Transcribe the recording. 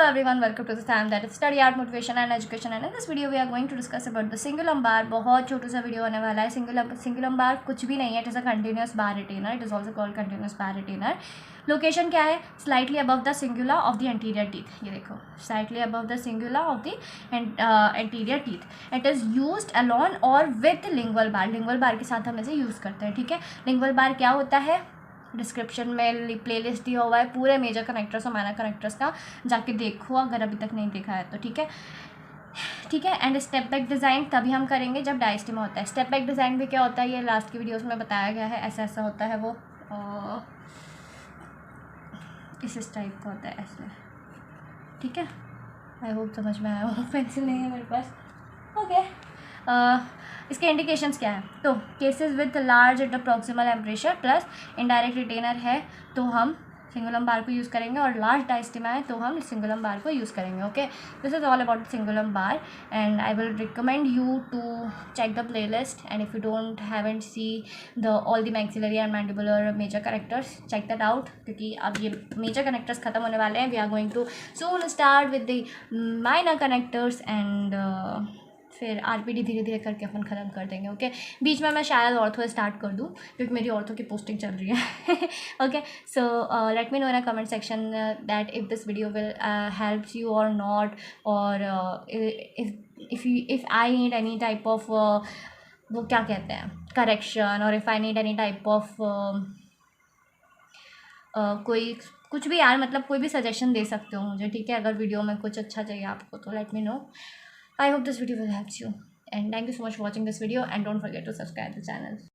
everyone, welcome to the channel that is Study Art Motivation and Education, and in this video we are going to discuss about the cingulum bar. बहुत छोटा सा video होने वाला है. Cingulum bar कुछ भी नहीं है. It is a continuous bar retainer. It is also called continuous bar retainer. Location क्या है? Slightly above the cingula of the anterior teeth. ये देखो, slightly above the cingula of the anterior teeth. It is used alone or with lingual bar. Lingual bar के साथ हम इसे use करते हैं. ठीक है. Lingual bar क्या होता है? डिस्क्रिप्शन में प्लेलिस्ट दिया हुआ है पूरे मेजर कनेक्टर्स और माइनर कनेक्टर्स का, जाके देखो अगर अभी तक नहीं देखा है तो. ठीक है. एंड स्टेप बैक डिज़ाइन तभी हम करेंगे जब डायस्टेमा होता है. स्टेप बैक डिज़ाइन भी क्या होता है ये लास्ट की वीडियोस में बताया गया है. ऐसा ऐसा होता है वो, इस टाइप का होता है ऐसे. ठीक है. आई होप समझ में आया हो. पेंसिल नहीं है मेरे पास. ओके. इसके इंडिकेशंस क्या है? तो cases with large interproximal embrasure plus indirect retainer है तो हम सिंगुलम बार को यूज़ करेंगे, और लार्ज डायस्टेमा है तो हम सिंगुलम बार को यूज़ करेंगे. Okay. This is all about cingulum bar and I will recommend you to check the playlist, and if you don't haven't see the all the maxillary and mandibular major connectors, check that out, क्योंकि अब ये major connectors ख़त्म होने वाले हैं. We are going to soon start with the minor connectors and फिर RPD धीरे धीरे करके अपन ख़त्म कर देंगे. ओके. बीच में मैं शायद ऑर्थो स्टार्ट कर दूँ क्योंकि मेरी ऑर्थो की पोस्टिंग चल रही है. Okay. So let me know in a comment section that if this video will helps you और नॉट, और if I need any type of वो क्या कहते हैं करेक्शन, और if I need any type of कोई कुछ भी यार, मतलब कोई भी सजेशन दे सकते हो मुझे. ठीक है. अगर वीडियो में कुछ अच्छा चाहिए आपको तो let me know. I hope this video will help you, and thank you so much for watching this video, and don't forget to subscribe the channel.